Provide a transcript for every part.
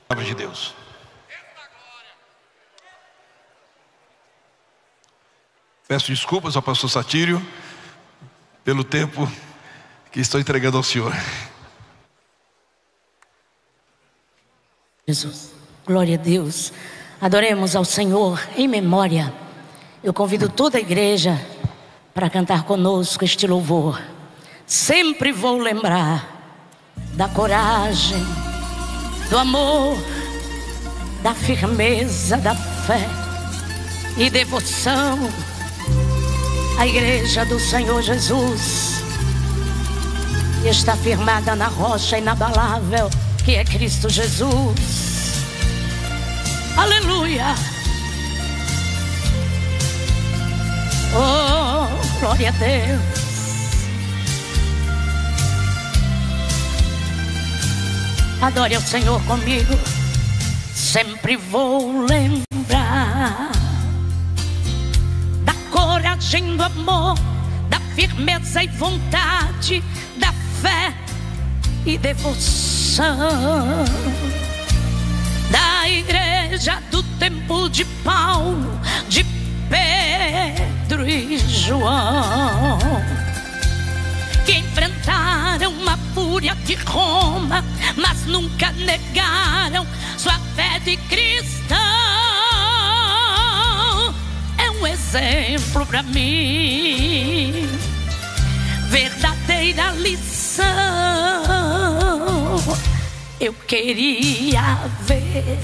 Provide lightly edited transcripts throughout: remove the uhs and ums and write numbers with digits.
Palavra de Deus. Peço desculpas ao pastor Satírio pelo tempo que estou entregando ao Senhor. Jesus, glória a Deus. Adoremos ao Senhor em memória. Eu convido toda a igreja para cantar conosco este louvor. Sempre vou lembrar da coragem, do amor, da firmeza, da fé e devoção. A igreja do Senhor Jesus está firmada na rocha inabalável que é Cristo Jesus. Aleluia. Oh, glória a Deus. Adore ao Senhor comigo. Sempre vou lembrar da coragem, do amor, da firmeza e vontade, da fé e devoção da igreja do tempo de Paulo, de Pedro e João, que enfrentaram a fúria de Roma, mas nunca negaram sua fé de cristão. É um exemplo para mim, verdadeira lição. Eu queria ver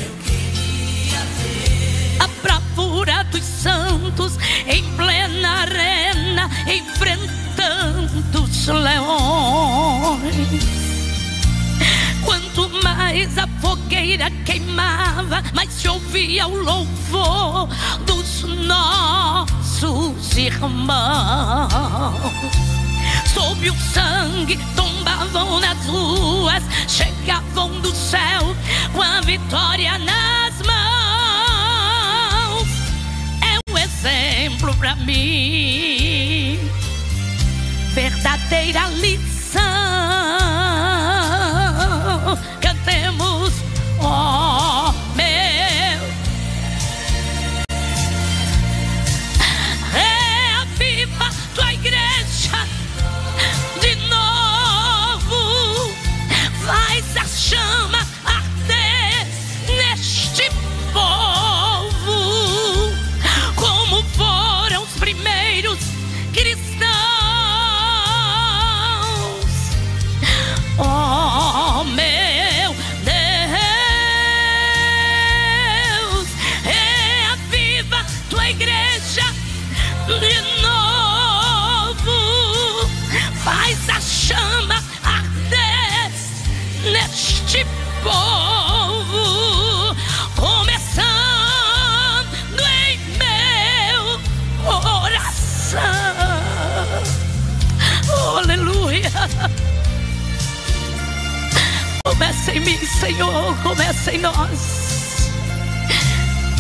a bravura dos santos em plena arena, enfrentando os leões. Quanto mais a fogueira queimava, mais se ouvia o louvor dos nossos irmãos. Sob o sangue tombavam nas ruas, chegavam do céu com a vitória nas mãos. É um exemplo para mim, verdadeira lição. Cantemos, oh meu, reaviva tua igreja de novo, faz a chama arder neste povo, como foram os primeiros cristãos. Oh meu Deus, reaviva tua igreja de novo, faz a chama arder neste povo, começando em meu coração. Oh, aleluia. Começa em mim, Senhor, começa em nós.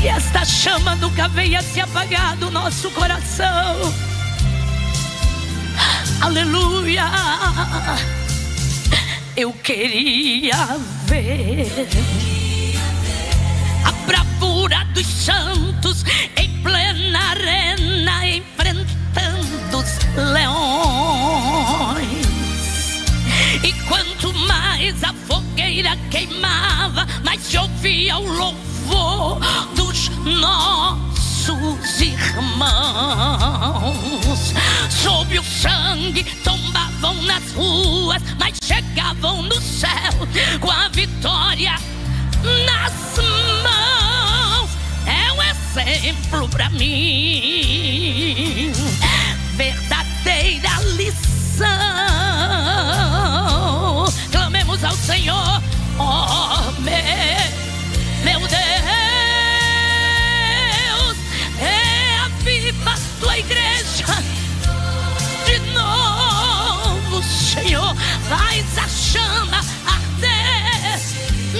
Que esta chama nunca venha se apagar do nosso coração. Aleluia. Eu queria ver a bravura dos santos em plena arena, enfrentando os leões. E quanto mais a fogueira queimava, mais se ouvia o louvor dos nossos irmãos. Sob o sangue tombavam nas ruas, mas chegavam no céu com a vitória nas mãos. É um exemplo para mim, verdadeira lição. Clamemos ao Senhor, oh meu Deus, reaviva tua igreja de novo, Senhor, faz a chama arder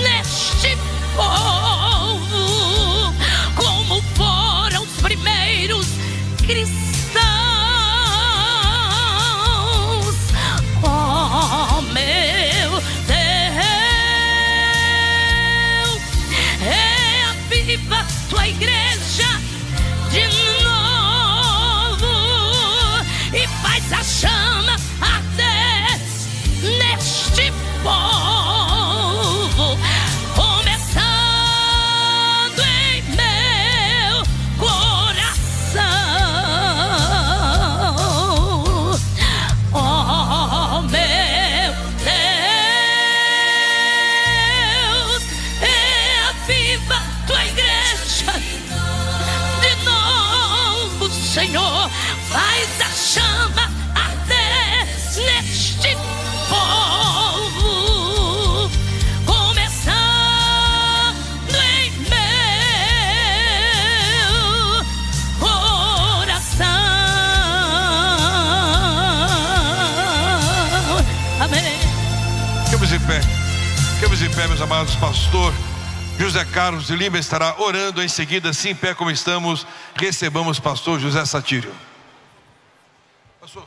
neste povo, como foram os primeiros meus amados, pastor José Carlos de Lima estará orando em seguida, assim em pé como estamos, recebamos pastor José Satírio. Pastor.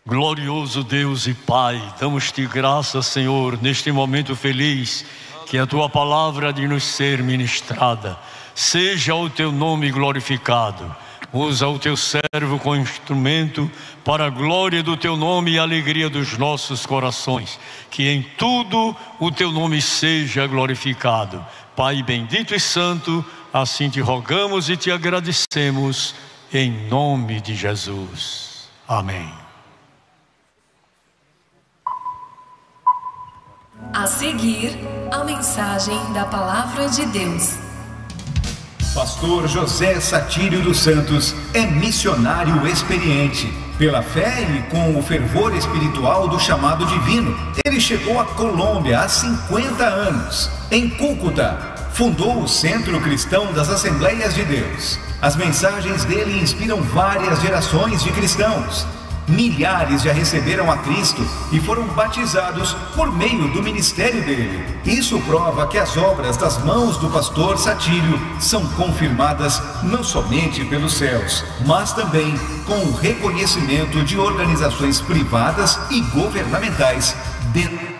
Glorioso Deus e Pai, damos-te graças, Senhor, neste momento feliz, que a tua palavra há de nos ser ministrada. Seja o teu nome glorificado. Usa o teu servo como instrumento para a glória do teu nome e a alegria dos nossos corações. Que em tudo o teu nome seja glorificado. Pai bendito e santo, assim te rogamos e te agradecemos, em nome de Jesus. Amém. A seguir, a mensagem da Palavra de Deus. Pastor José Satírio dos Santos é missionário experiente. Pela fé e com o fervor espiritual do chamado divino, ele chegou à Colômbia há 50 anos. Em Cúcuta, fundou o Centro Cristão das Assembleias de Deus. As mensagens dele inspiram várias gerações de cristãos. Milhares já receberam a Cristo e foram batizados por meio do ministério dele. Isso prova que as obras das mãos do pastor Satírio são confirmadas não somente pelos céus, mas também com o reconhecimento de organizações privadas e governamentais dentro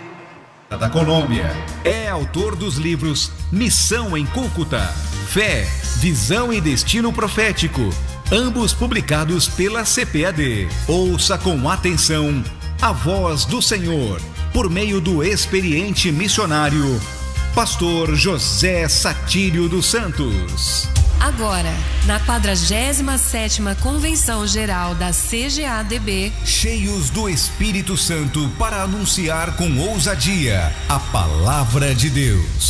da Colômbia. É autor dos livros Missão em Cúcuta, Fé, Visão e Destino Profético, ambos publicados pela CPAD. Ouça com atenção a voz do Senhor, por meio do experiente missionário, pastor José Satírio dos Santos. Agora, na 47ª Convenção Geral da CGADB, cheios do Espírito Santo para anunciar com ousadia a Palavra de Deus.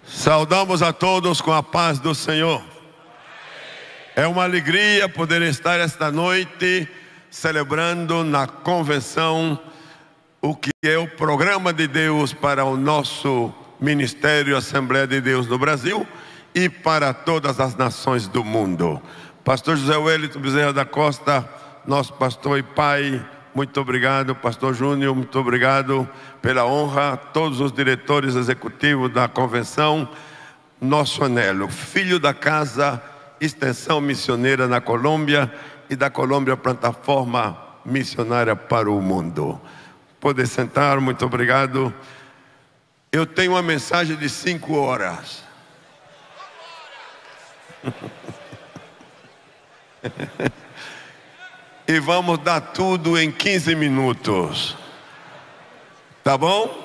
Saudamos a todos com a paz do Senhor. É uma alegria poder estar esta noite celebrando na convenção o que é o programa de Deus para o nosso Ministério Assembleia de Deus no Brasil e para todas as nações do mundo. Pastor José Wellington Bezerra da Costa, nosso pastor e pai, muito obrigado. Pastor Júnior, muito obrigado pela honra. Todos os diretores executivos da convenção, nosso anelo, filho da casa, extensão missioneira na Colômbia e da Colômbia plataforma missionária para o mundo. Poder sentar, muito obrigado. Eu tenho uma mensagem de 5 horas. E vamos dar tudo em 15 minutos. Tá bom?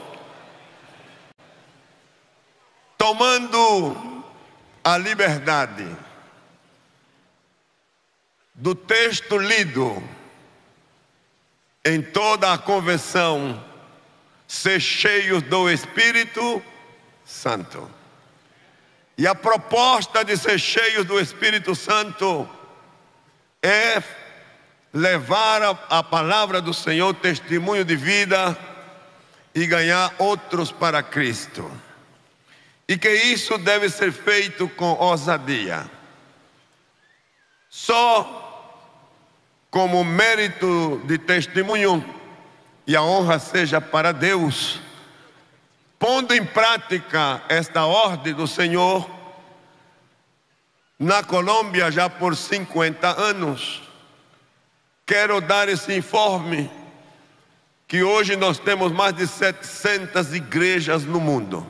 Tomando a liberdade do texto lido em toda a convenção, ser cheios do Espírito Santo. E a proposta de ser cheios do Espírito Santo é levar a palavra do Senhor, testemunho de vida, e ganhar outros para Cristo. E que isso deve ser feito com ousadia. Só como mérito de testemunho, e a honra seja para Deus, pondo em prática esta ordem do Senhor, na Colômbia já por 50 anos, quero dar esse informe, que hoje nós temos mais de 700 igrejas no mundo,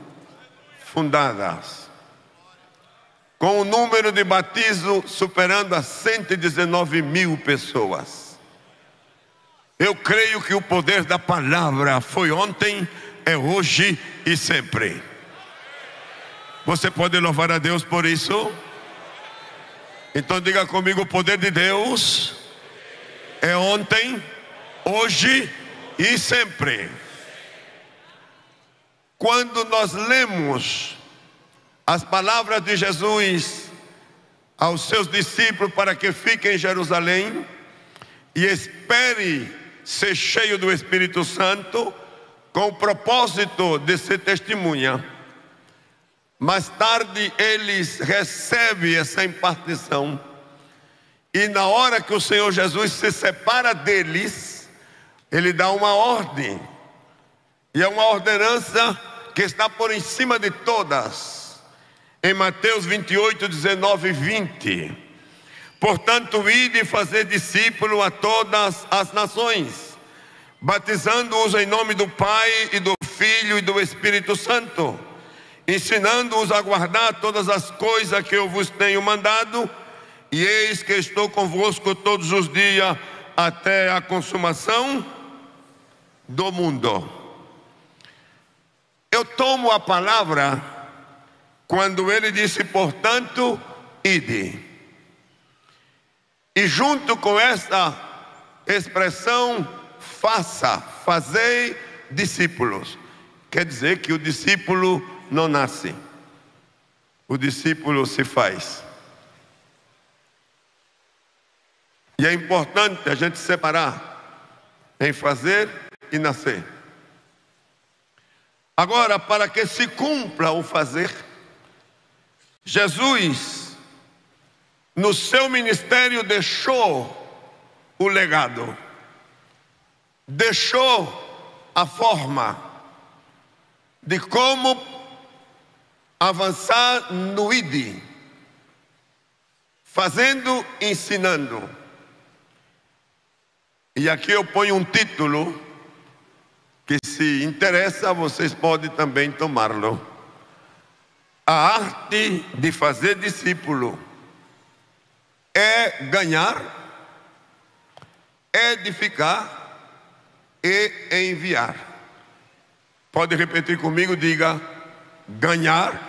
fundadas, com o número de batismo superando a 119 mil pessoas. Eu creio que o poder da palavra foi ontem, é hoje e sempre. Você pode louvar a Deus por isso? Então diga comigo: o poder de Deus é ontem, hoje e sempre. Quando nós lemos as palavras de Jesus aos seus discípulos para que fiquem em Jerusalém e espere ser cheio do Espírito Santo, com o propósito de ser testemunha, mais tarde eles recebem essa impartição E na hora que o Senhor Jesus se separa deles, Ele dá uma ordem. E é uma ordenança que está por em cima de todas. Em Mateus 28, 19 e 20. Portanto, ide e fazer discípulo a todas as nações, batizando-os em nome do Pai e do Filho e do Espírito Santo, ensinando-os a guardar todas as coisas que eu vos tenho mandado, e eis que estou convosco todos os dias até a consumação do mundo. Eu tomo a palavra quando ele disse, portanto, ide. E junto com esta expressão, fazei discípulos. Quer dizer que o discípulo não nasce, o discípulo se faz. E é importante a gente separar em fazer e nascer. Agora, para que se cumpra o fazer, Jesus, no seu ministério, deixou o legado, deixou a forma de como avançar no ID, fazendo, ensinando. E aqui eu ponho um título que, se interessa, vocês podem também tomá-lo: a arte de fazer discípulo. É ganhar, edificar e enviar. Pode repetir comigo, diga: ganhar,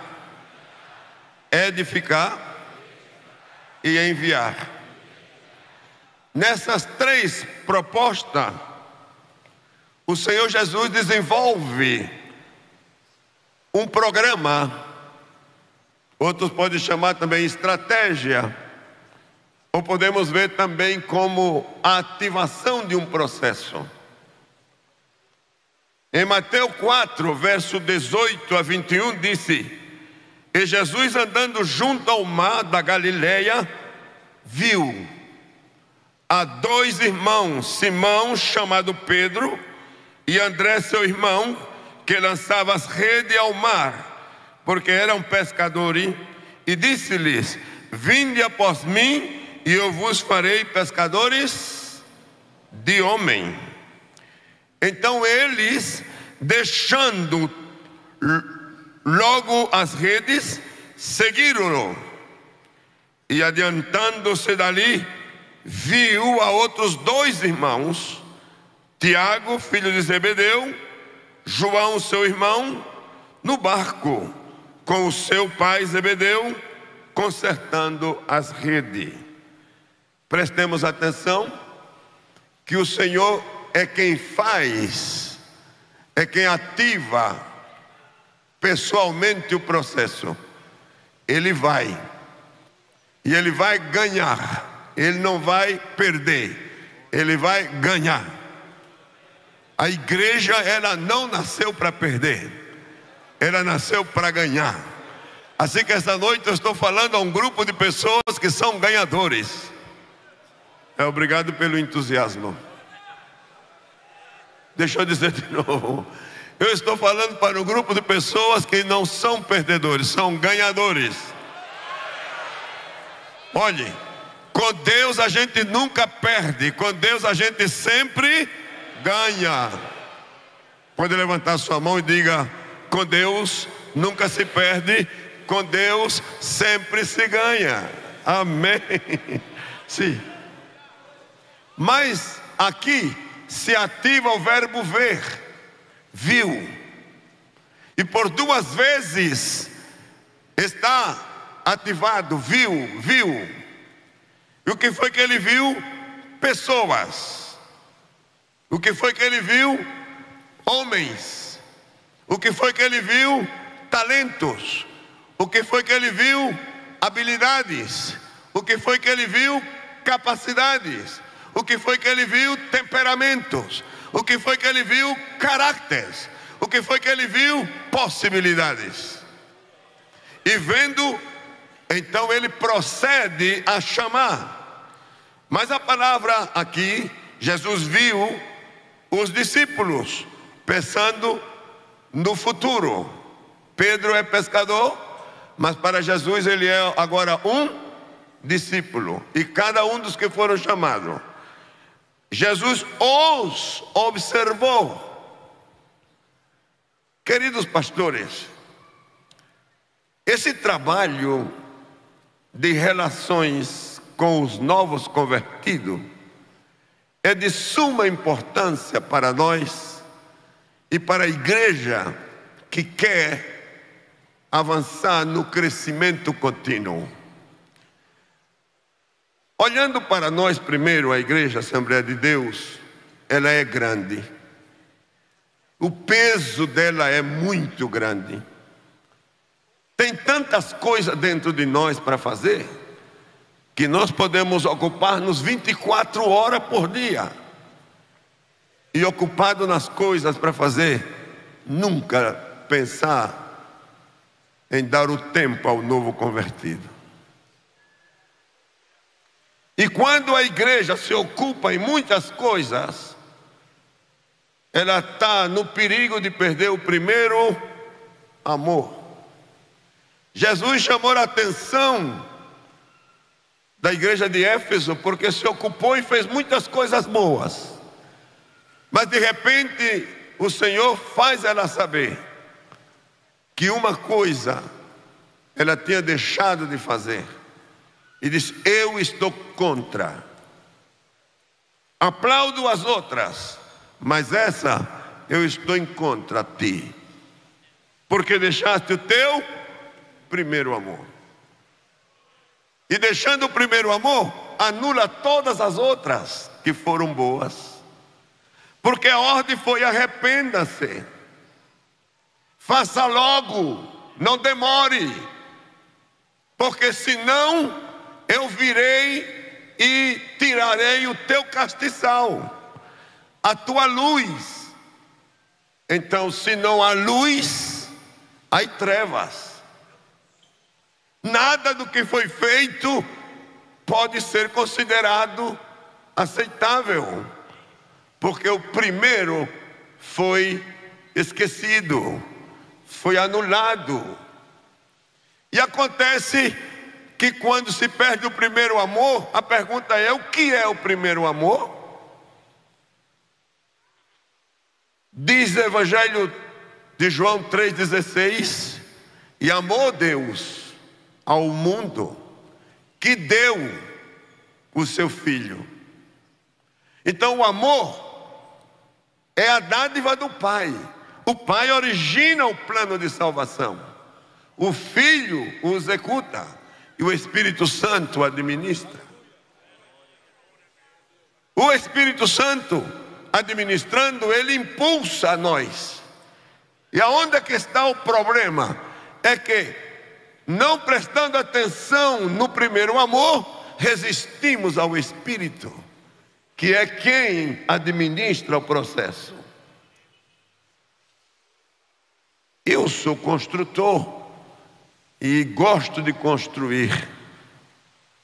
edificar e enviar. Nessas três propostas, o Senhor Jesus desenvolve um programa, outros podem chamar também estratégia, ou podemos ver também como a ativação de um processo. Em Mateus 4, verso 18 a 21, disse: e Jesus, andando junto ao mar da Galileia, viu a dois irmãos, Simão, chamado Pedro, e André, seu irmão, que lançavam as redes ao mar, porque eram pescadores, e disse-lhes: vinde após mim, e eu vos farei pescadores de homem. Então eles, deixando logo as redes, seguiram-no. E adiantando-se dali, viu a outros dois irmãos, Tiago, filho de Zebedeu, João, seu irmão, no barco, com o seu pai Zebedeu, consertando as redes. Prestemos atenção que o Senhor é quem faz, é quem ativa pessoalmente o processo. Ele vai, e ele vai ganhar, ele não vai perder, ele vai ganhar. A igreja, ela não nasceu para perder, ela nasceu para ganhar. Assim que essa noite eu estou falando a um grupo de pessoas que são ganhadores. Obrigado pelo entusiasmo. Deixa eu dizer de novo. Eu estou falando para um grupo de pessoas que não são perdedores, são ganhadores. Olhe, com Deus a gente nunca perde, com Deus a gente sempre ganha. Pode levantar sua mão e diga: com Deus nunca se perde, com Deus sempre se ganha. Amém. Sim. Mas aqui se ativa o verbo ver, viu, e por duas vezes está ativado, viu. E o que foi que ele viu? Pessoas. O que foi que ele viu? Homens. O que foi que ele viu? Talentos. O que foi que ele viu? Habilidades. O que foi que ele viu? Capacidades. O que foi que ele viu? Temperamentos. O que foi que ele viu? Caráteres. O que foi que ele viu? Possibilidades. E vendo, então ele procede a chamar. Mas a palavra aqui, Jesus viu os discípulos pensando no futuro. Pedro é pescador, mas para Jesus ele é agora um discípulo. E cada um dos que foram chamados, Jesus os observou. Queridos pastores, esse trabalho de relações com os novos convertidos é de suma importância para nós e para a igreja que quer avançar no crescimento contínuo. Olhando para nós primeiro, a Igreja Assembleia de Deus, ela é grande. O peso dela é muito grande. Tem tantas coisas dentro de nós para fazer, que nós podemos ocupar-nos 24 horas por dia. E ocupado nas coisas para fazer, nunca pensar em dar o tempo ao novo convertido. E quando a igreja se ocupa em muitas coisas, ela está no perigo de perder o primeiro amor. Jesus chamou a atenção da igreja de Éfeso porque se ocupou e fez muitas coisas boas. Mas de repente o Senhor faz ela saber que uma coisa ela tinha deixado de fazer. E diz: eu estou contra. Aplaudo as outras, mas essa eu estou em contra de ti, porque deixaste o teu primeiro amor. E deixando o primeiro amor, anula todas as outras que foram boas. Porque a ordem foi: arrependa-se, faça logo, não demore, porque senão eu virei e tirarei o teu castiçal, a tua luz. Então, se não há luz, há trevas. Nada do que foi feito pode ser considerado aceitável, porque o primeiro foi esquecido, foi anulado. E acontece que quando se perde o primeiro amor, a pergunta é: o que é o primeiro amor? Diz o Evangelho de João 3,16: e amou Deus ao mundo, que deu o seu Filho. Então o amor é a dádiva do Pai. O Pai origina o plano de salvação, o Filho o executa e o Espírito Santo o administra. O Espírito Santo administrando, ele impulsa a nós. E aonde é que está o problema? É que, não prestando atenção no primeiro amor, resistimos ao Espírito, que é quem administra o processo. Eu sou construtor e gosto de construir,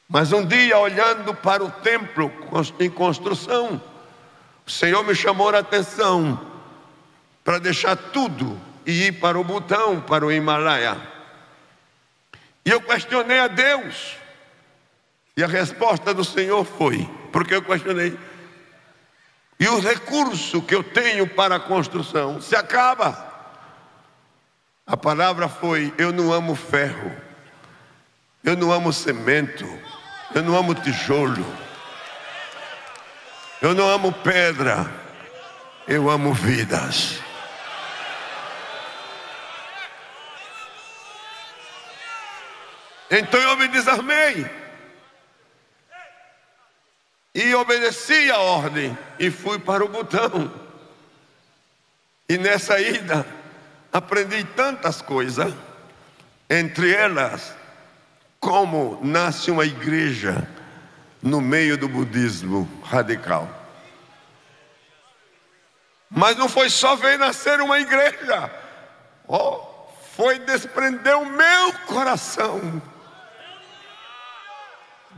mas um dia, olhando para o templo em construção, o Senhor me chamou a atenção para deixar tudo e ir para o Butão, para o Himalaia. E eu questionei a Deus, e a resposta do Senhor foi, porque eu questionei: e o recurso que eu tenho para a construção se acaba. A palavra foi: eu não amo ferro, eu não amo cimento, eu não amo tijolo, eu não amo pedra, eu amo vidas. Então eu me desarmei e obedeci a ordem e fui para o Butão. E nessa ida aprendi tantas coisas, entre elas como nasce uma igreja no meio do budismo radical. Mas não foi só ver nascer uma igreja, foi desprender o meu coração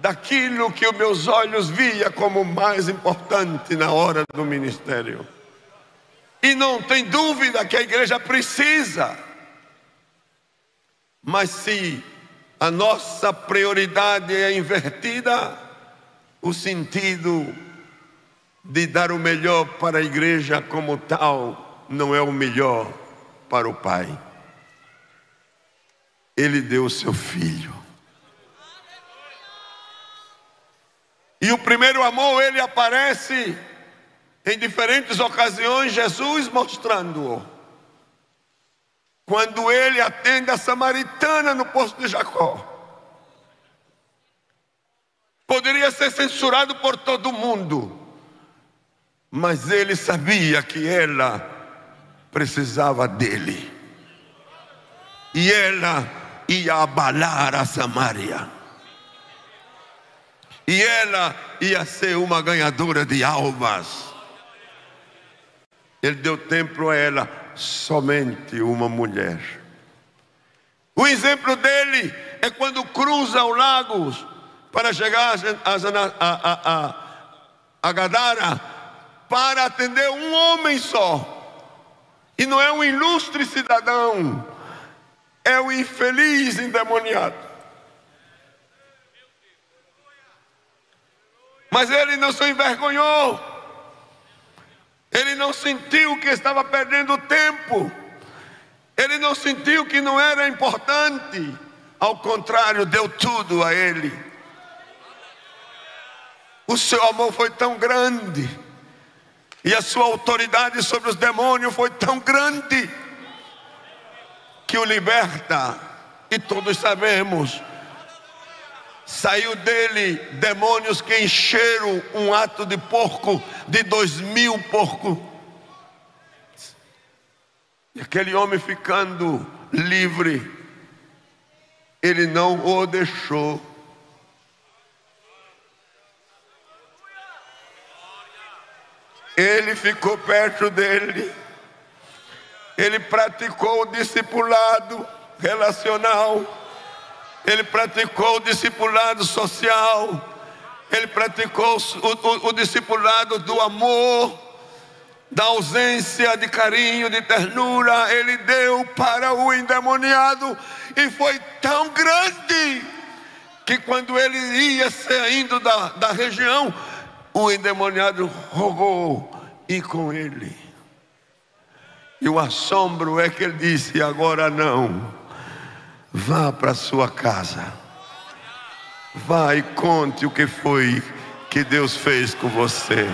daquilo que os meus olhos via como mais importante na hora do ministério. E não tem dúvida que a igreja precisa. Mas se a nossa prioridade é invertida, o sentido de dar o melhor para a igreja como tal não é o melhor para o Pai. Ele deu o seu Filho. E o primeiro amor, ele aparece em diferentes ocasiões, Jesus mostrando-o. Quando ele atende a samaritana no poço de Jacó. Poderia ser censurado por todo mundo, mas ele sabia que ela precisava dele. E ela ia abalar a Samaria. E ela ia ser uma ganhadora de almas. Ele deu tempo a ela, somente uma mulher. O exemplo dele é quando cruza o lago para chegar a Gadara, para atender um homem só. E não é um ilustre cidadão, é o infeliz endemoniado. Mas ele não se envergonhou. Ele não sentiu que estava perdendo tempo. Ele não sentiu que não era importante. Ao contrário, deu tudo a ele. O seu amor foi tão grande, e a sua autoridade sobre os demônios foi tão grande, que o liberta. E todos sabemos, saiu dele demônios que encheram um ato de porco de 2.000 porcos. E aquele homem ficando livre, ele não o deixou. Ele ficou perto dele. Ele praticou o discipulado relacional. Ele praticou o discipulado social. Ele praticou o discipulado do amor, da ausência de carinho, de ternura. Ele deu para o endemoniado, e foi tão grande que quando ele ia saindo da região, o endemoniado rogou ir com ele. E o assombro é que ele disse: agora não, vá para sua casa, vá e conte o que foi que Deus fez com você.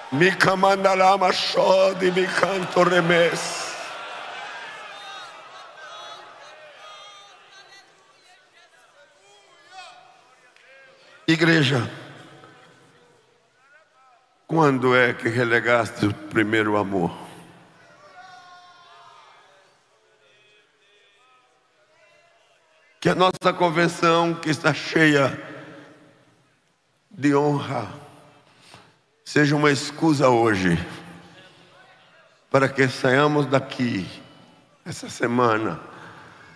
Me camandalama chode, me canto remes. Igreja, quando é que relegaste o primeiro amor? Que a nossa convenção, que está cheia de honra, seja uma escusa hoje, para que saiamos daqui, essa semana,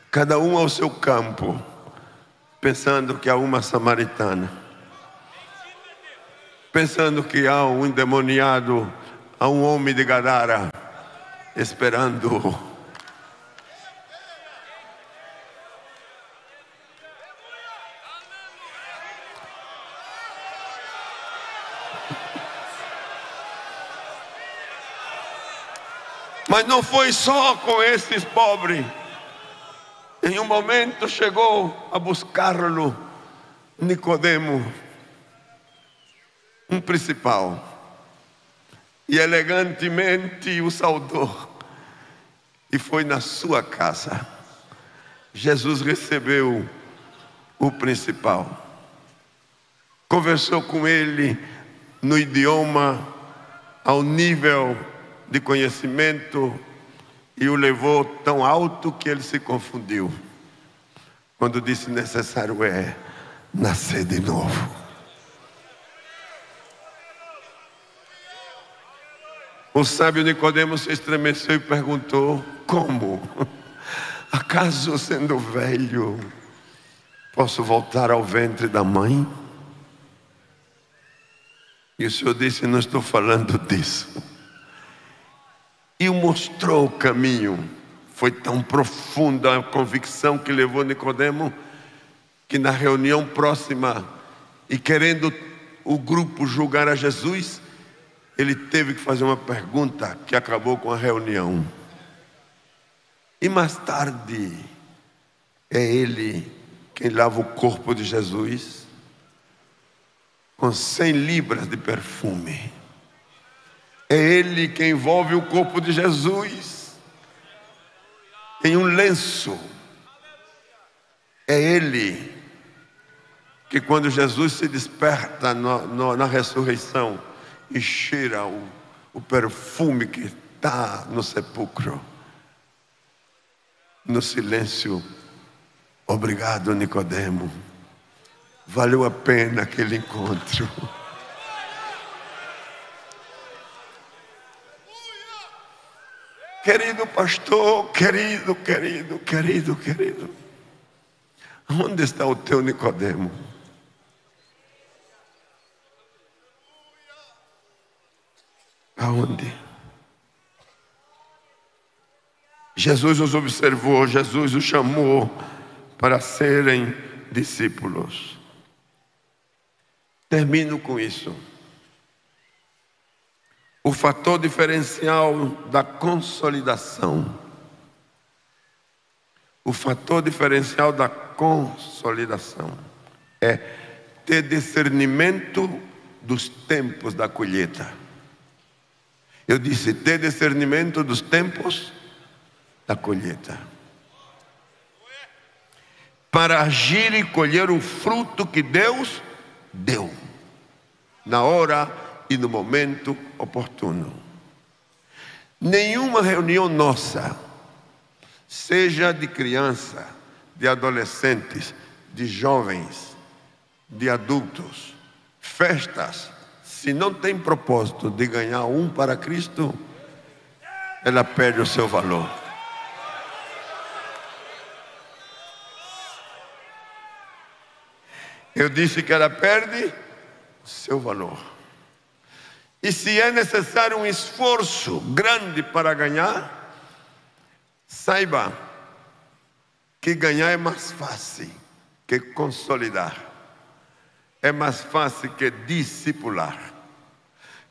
cada um ao seu campo, pensando que há uma samaritana, pensando que há um endemoniado, há um homem de Gadara, esperando. Mas não foi só com esses pobres. Em um momento chegou a buscá-lo Nicodemo, um principal, e elegantemente o saudou, e foi na sua casa. Jesus recebeu o principal, conversou com ele no idioma, ao nível de conhecimento, e o levou tão alto que ele se confundiu, quando disse: necessário é nascer de novo. O sábio Nicodemo se estremeceu e perguntou: como? Acaso sendo velho Posso voltar ao ventre da mãe? E o Senhor disse: não estou falando disso. E mostrou o caminho. Foi tão profunda a convicção que levou Nicodemo, que na reunião próxima, e querendo o grupo julgar a Jesus, ele teve que fazer uma pergunta que acabou com a reunião. E mais tarde, é ele quem lava o corpo de Jesus com 100 libras de perfume. É ele quem envolve o corpo de Jesus em um lenço. É ele que, quando Jesus se desperta na ressurreição e cheira o perfume que está no sepulcro, no silêncio: obrigado, Nicodemo, valeu a pena aquele encontro. Querido pastor, querido, onde está o teu Nicodemo? Aonde? Jesus os observou, Jesus os chamou para serem discípulos. Termino com isso. O fator diferencial da consolidação. O fator diferencial da consolidação é ter discernimento dos tempos da colheita. Eu disse: ter discernimento dos tempos da colheita, para agir e colher o fruto que Deus deu, na hora e no momento oportuno. Nenhuma reunião nossa, seja de criança, de adolescentes, de jovens, de adultos, festas, se não tem propósito de ganhar um para Cristo, ela perde o seu valor. Eu disse que ela perde o seu valor. E se é necessário um esforço grande para ganhar, saiba que ganhar é mais fácil que consolidar. É mais fácil que discipular.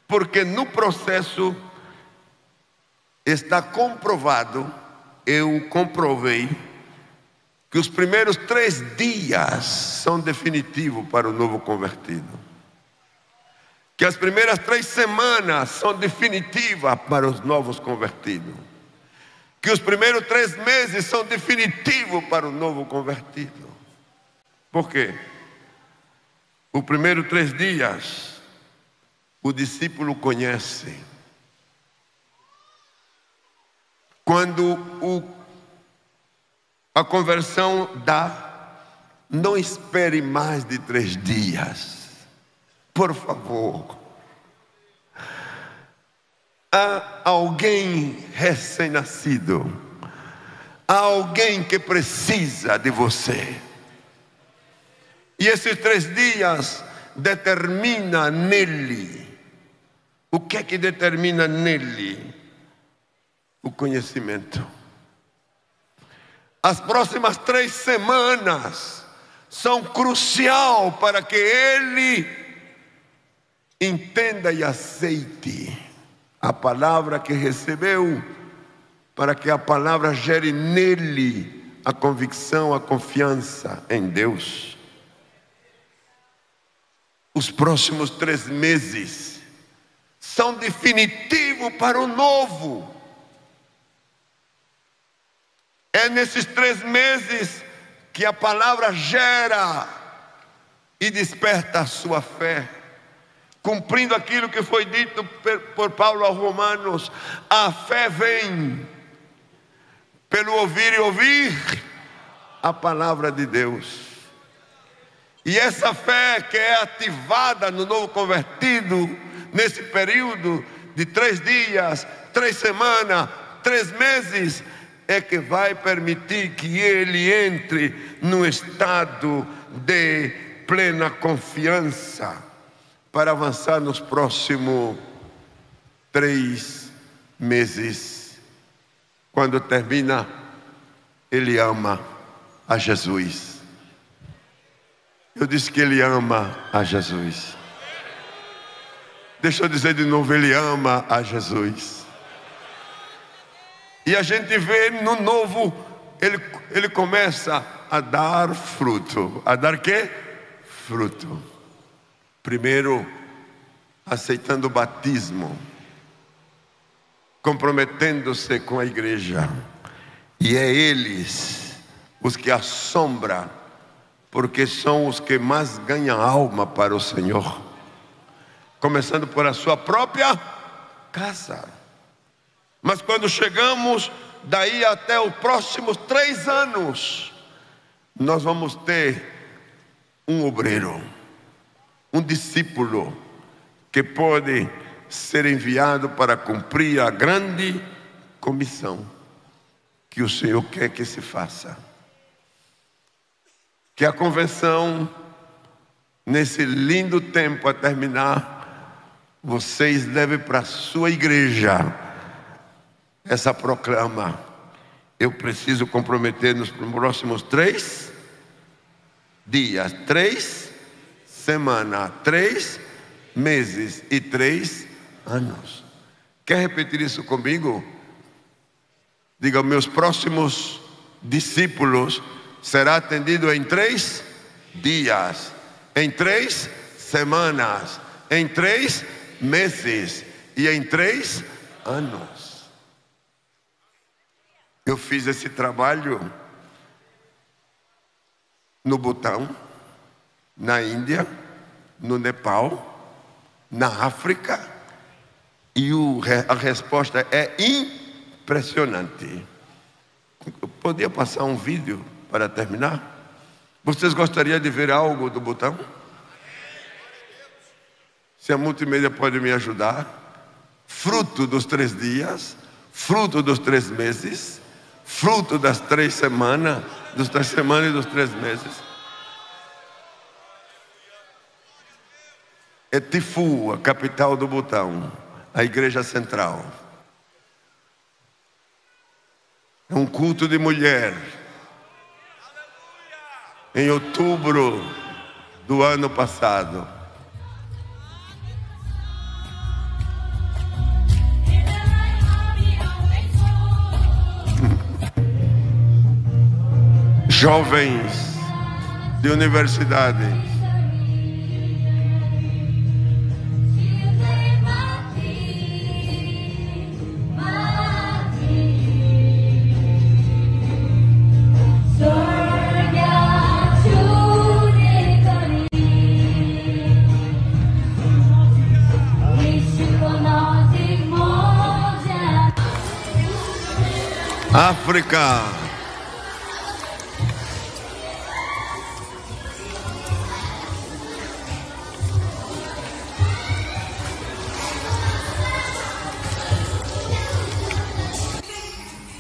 Porque no processo está comprovado, eu comprovei, que os primeiros 3 dias são definitivos para o novo convertido. Que as primeiras 3 semanas são definitivas para os novos convertidos. Que os primeiros 3 meses são definitivos para o novo convertido. Por quê? O primeiro 3 dias, o discípulo conhece. Quando a conversão dá, não espere mais de 3 dias. Por favor. Há alguém recém-nascido. Há alguém que precisa de você. E esses 3 dias determina nele. O que é que determina nele? O conhecimento. As próximas 3 semanas são crucial para que ele entenda e aceite a palavra que recebeu, para que a palavra gere nele a convicção, a confiança em Deus. Os próximos 3 meses são definitivos para o novo. É nesses 3 meses que a palavra gera e desperta a sua fé. Cumprindo aquilo que foi dito por Paulo aos Romanos: a fé vem pelo ouvir e ouvir a palavra de Deus. E essa fé que é ativada no novo convertido, nesse período de 3 dias, 3 semanas, 3 meses, é que vai permitir que ele entre num estado de plena confiança para avançar nos próximos 3 meses. Quando termina, ele ama a Jesus. Eu disse que ele ama a Jesus. Deixa eu dizer de novo, ele ama a Jesus. E a gente vê no novo, ele começa a dar fruto. A dar quê? Fruto. Primeiro, aceitando o batismo, comprometendo-se com a igreja. E é eles os que assombram, porque são os que mais ganham alma para o Senhor. Começando por a sua própria casa. Mas quando chegamos daí até os próximos 3 anos, nós vamos ter um obreiro, um discípulo que pode ser enviado para cumprir a grande comissão que o Senhor quer que se faça. Que a convenção, nesse lindo tempo a terminar, vocês levem para a sua igreja essa proclama: eu preciso comprometer nos próximos 3 dias, 3 semanas, 3 meses e 3 anos. Quer repetir isso comigo? Diga: meus próximos discípulos será atendido em 3 dias, em 3 semanas, em 3 meses e em 3 anos. Eu fiz esse trabalho no Butão, na Índia, no Nepal, na África, e a resposta é impressionante. Eu podia passar um vídeo para terminar? Vocês gostariam de ver algo do Butão? Se a multimídia pode me ajudar. Fruto dos 3 dias, fruto dos 3 meses, fruto das 3 semanas, dos 3 semanas e dos 3 meses. É Thimphu, a capital do Butão, a igreja central. É um culto de mulher. Em outubro do ano passado. Jovens de universidade. África.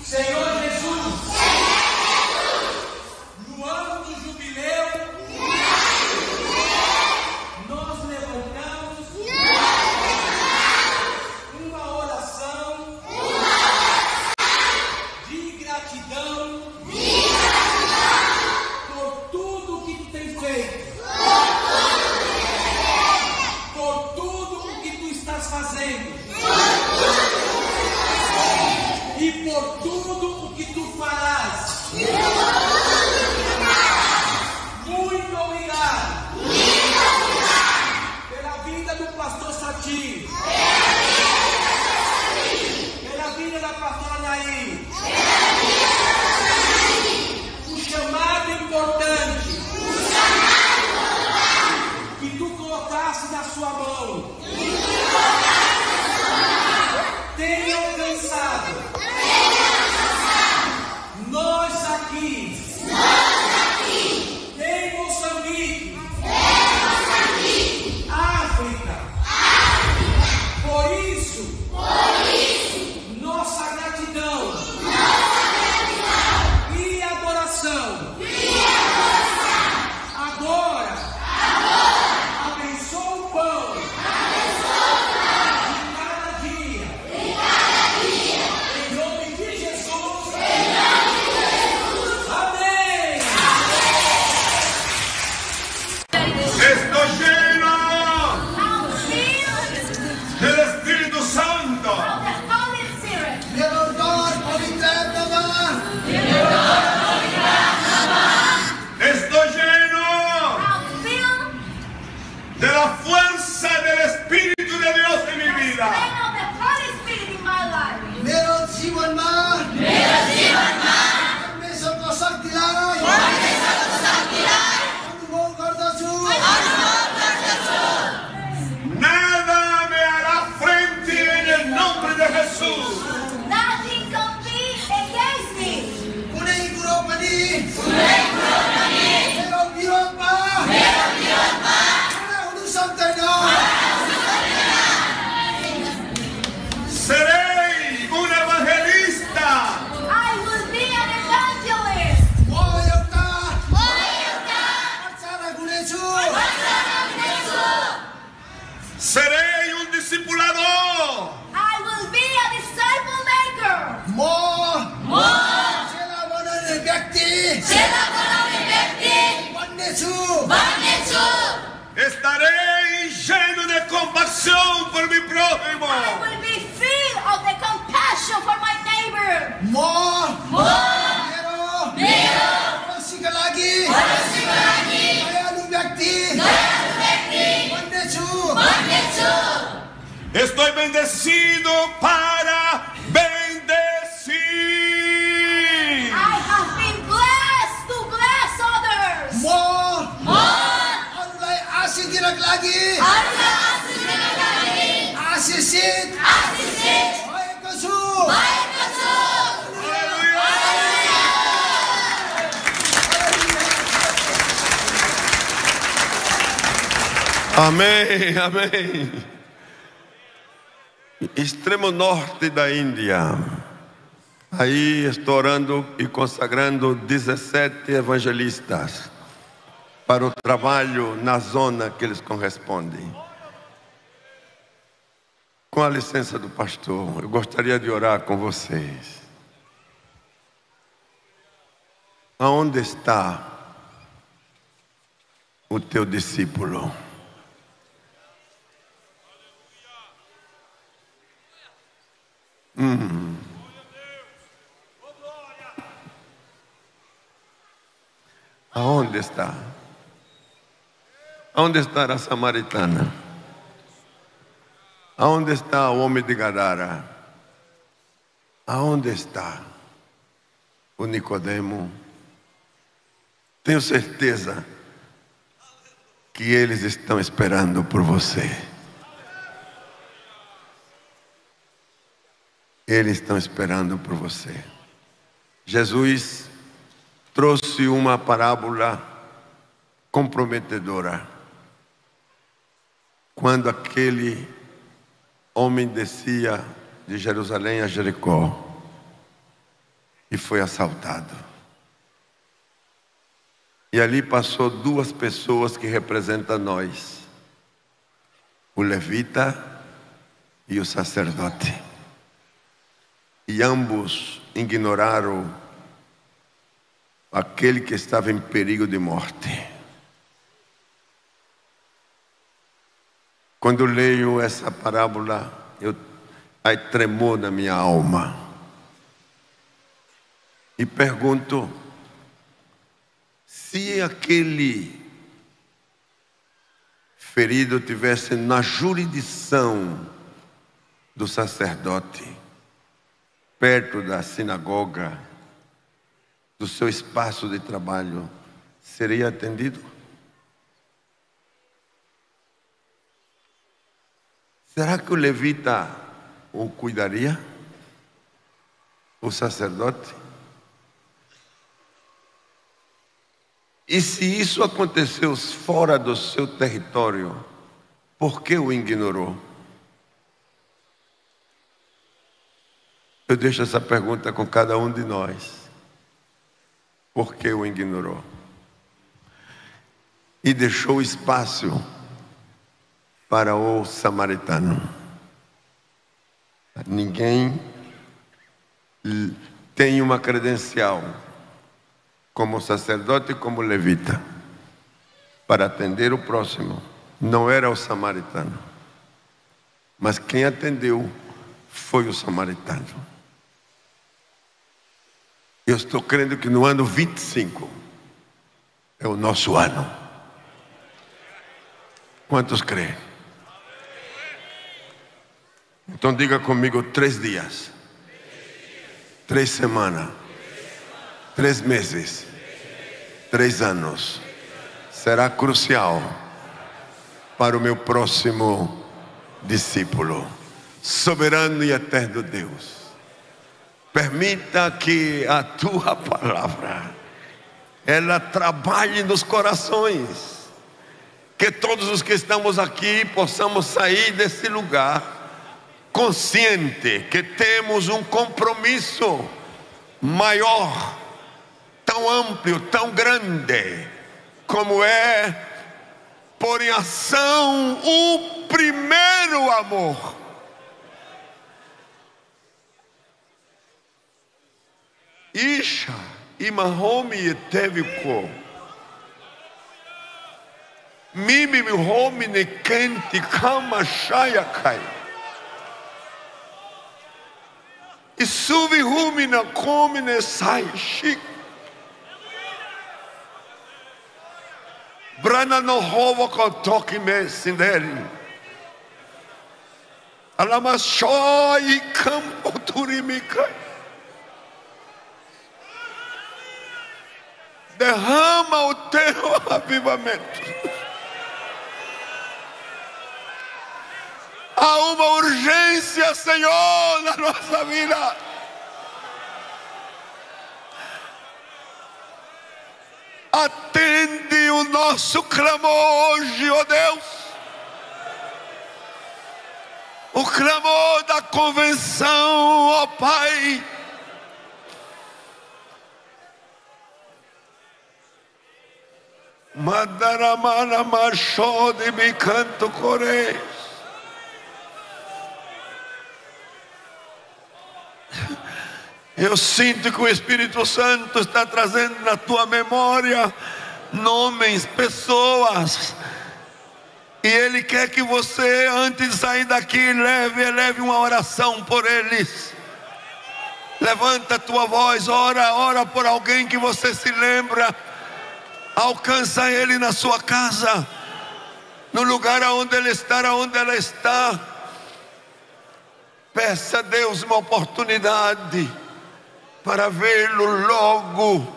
Senhor Jesus, no ano do jubileu, nós levantamos uma oração de gratidão por tudo que tu tem feito, por tudo o que tu estás fazendo e por tudo o que tu farás. Muito obrigado pela vida do pastor Satírio, pela vida da pastora Nair, o chamado importante que tu colocaste na sua mão tem alcançado. Nós aqui, em Moçambique, África, por isso, nossa gratidão de la fuerza del Espíritu de Dios en mi vida. मेरो जीवनमा परमेश्वरको शक्तिलाई अनुभव गर्दछु। Nada me hará frente en el nombre de Jesús. कुनै कुरो पनि मेरो विरोधमा हुन सक्दैन। Seré un evangelista. म एउटा प्रचारक हुनेछु। Seré un discipulador. म चेला बनाउने व्यक्ति बन्नेछु। Estaré lleno de compasión por mi prójimo. म मेरो पडोसीका लागि दयालु व्यक्ति बन्नेछु। Estoy bendecido para bendecir. म अरूलाई आशिष दिनको लागि आशिषित भएको छु। Amém, amém. Extremo norte da Índia. Aí estou orando e consagrando 17 evangelistas para o trabalho na zona que eles correspondem. Com a licença do pastor, eu gostaria de orar com vocês. Aonde está o teu discípulo? Aonde está? Aonde está a samaritana? Aonde está o homem de Gadara? Aonde está o Nicodemo? Tenho certeza que eles estão esperando por você. Eles estão esperando por você. Jesus trouxe uma parábola comprometedora. Quando aquele homem descia de Jerusalém a Jericó e foi assaltado. E ali passou duas pessoas que representam nós: o levita e o sacerdote. E ambos ignoraram aquele que estava em perigo de morte. Quando eu leio essa parábola, aí tremor na minha alma. E pergunto, se aquele ferido tivesse na jurisdição do sacerdote, perto da sinagoga, do seu espaço de trabalho, seria atendido? Será que o levita o cuidaria? O sacerdote? E se isso aconteceu fora do seu território, por que o ignorou? Eu deixo essa pergunta com cada um de nós. Por que o ignorou? E deixou espaço para o samaritano. Ninguém tem uma credencial como sacerdote e como levita para atender o próximo. Não era o samaritano, mas quem atendeu foi o samaritano. Eu estou crendo que no ano 25 é o nosso ano. Quantos creem? Então diga comigo: 3 dias, 3 semanas, 3 meses, 3 anos será crucial para o meu próximo discípulo. Soberano e eterno Deus, permita que a tua palavra ela trabalhe nos corações, que todos os que estamos aqui possamos sair desse lugar consciente que temos um compromisso maior, tão amplo, tão grande, como é pôr em ação o primeiro amor. Isha imahomi teve ko mimi homi ne kenti kama shayakai isuvi humi na komi ne sai shik brana no hova ko toki me sindeli alama shoi kampo turimikai. Derrama o teu avivamento. Há uma urgência, Senhor, na nossa vida. Atende o nosso clamor hoje, ó Deus. O clamor da convenção, ó Pai. Madaramana machode me canto corês. Eu sinto que o Espírito Santo está trazendo na tua memória nomes, pessoas, e Ele quer que você, antes de sair daqui, eleve uma oração por eles. Levanta a tua voz, ora por alguém que você se lembra. Alcança ele na sua casa, no lugar onde ele está, onde ela está. Peça a Deus uma oportunidade para vê-lo logo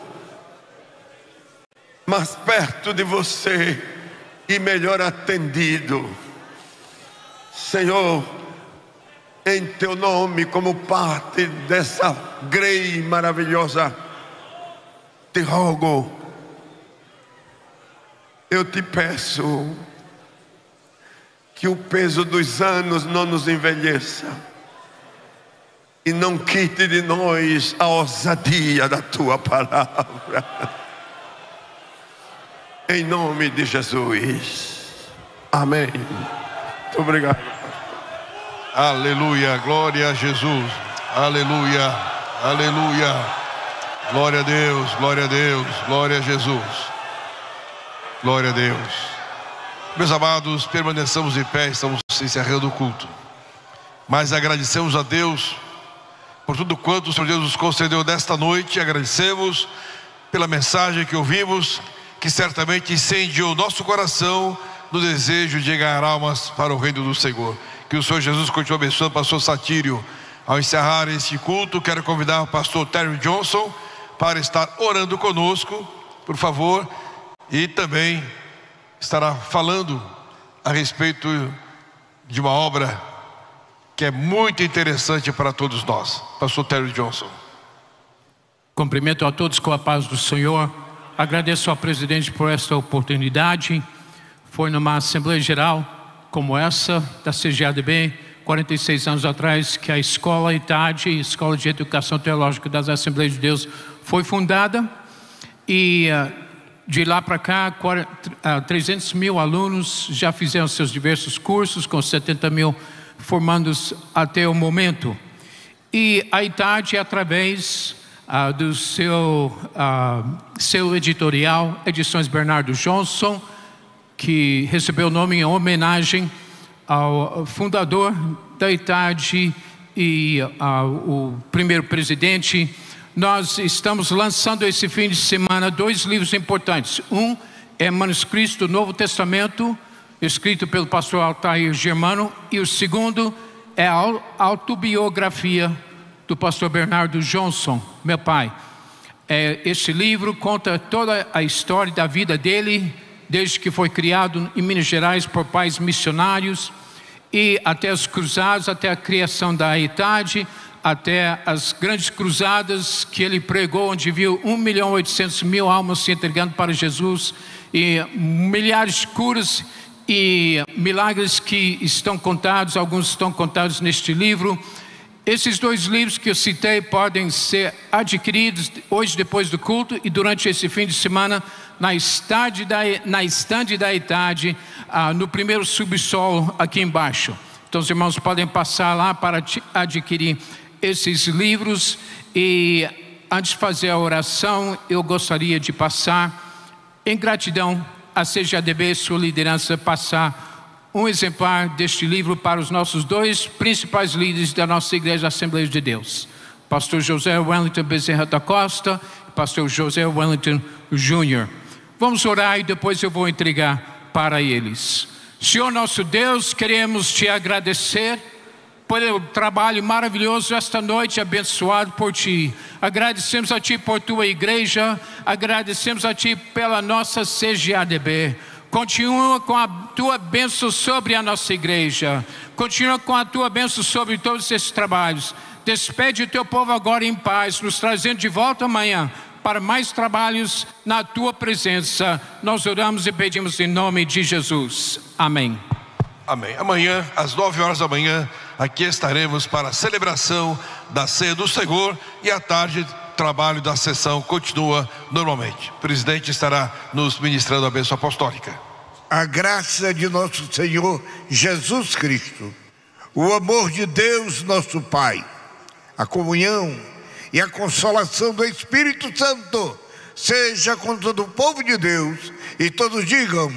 mais perto de você e melhor atendido. Senhor, em teu nome, como parte dessa grei maravilhosa, te rogo, eu te peço que o peso dos anos não nos envelheça e não quite de nós a ousadia da tua palavra. Em nome de Jesus. Amém. Muito obrigado. Aleluia, glória a Jesus. Aleluia, aleluia. Glória a Deus, glória a Deus, glória a Jesus. Glória a Deus. Meus amados, permaneçamos de pé, estamos encerrando o culto. Mas agradecemos a Deus por tudo quanto o Senhor Deus nos concedeu nesta noite. Agradecemos pela mensagem que ouvimos, que certamente incendiou o nosso coração no desejo de ganhar almas para o reino do Senhor. Que o Senhor Jesus continue abençoando o pastor Satírio. Ao encerrar este culto, quero convidar o pastor Terry Johnson para estar orando conosco, por favor. E também estará falando a respeito de uma obra que é muito interessante para todos nós. Pastor Terry Johnson. Cumprimento a todos com a paz do Senhor. Agradeço ao presidente por esta oportunidade. Foi numa Assembleia Geral como essa, da CGADB, 46 anos atrás, que a Escola ITAD, Escola de Educação Teológica das Assembleias de Deus, foi fundada. E de lá para cá, 300 mil alunos já fizeram seus diversos cursos, com 70 mil formandos até o momento. E a ITAD, através do seu editorial, Edições Bernardo Johnson, que recebeu o nome em homenagem ao fundador da ITAD e ao primeiro presidente. Nós estamos lançando esse fim de semana 2 livros importantes. Um é manuscrito do Novo Testamento, escrito pelo pastor Altair Germano, e o segundo é a autobiografia do pastor Bernardo Johnson, meu pai. Esse livro conta toda a história da vida dele, desde que foi criado em Minas Gerais por pais missionários, e até as cruzadas, até a criação da EITAD, até as grandes cruzadas que ele pregou, onde viu 1.800.000 almas se entregando para Jesus, e milhares de curas e milagres que estão contados, alguns estão contados neste livro. Esses dois livros que eu citei podem ser adquiridos hoje depois do culto e durante esse fim de semana na estande da EITAD, no primeiro subsolo aqui embaixo. Então os irmãos podem passar lá para adquirir esses livros. E antes de fazer a oração, eu gostaria de passar, em gratidão a CGADB, sua liderança, passar um exemplar deste livro para os nossos dois principais líderes da nossa Igreja Assembleia de Deus, pastor José Wellington Bezerra da Costa e pastor José Wellington Jr. Vamos orar e depois eu vou entregar para eles. Senhor nosso Deus, queremos te agradecer pelo trabalho maravilhoso esta noite, abençoado por ti. Agradecemos a ti por tua igreja, agradecemos a ti pela nossa CGADB. Continua com a tua bênção sobre a nossa igreja. Continua com a tua bênção sobre todos esses trabalhos. Despede o teu povo agora em paz, nos trazendo de volta amanhã para mais trabalhos na tua presença. Nós oramos e pedimos em nome de Jesus. Amém. Amém. Amanhã, às 9 horas da manhã, aqui estaremos para a celebração da Ceia do Senhor, e à tarde o trabalho da sessão continua normalmente. O presidente estará nos ministrando a bênção apostólica. A graça de nosso Senhor Jesus Cristo, o amor de Deus nosso Pai, a comunhão e a consolação do Espírito Santo seja com todo o povo de Deus, e todos digam: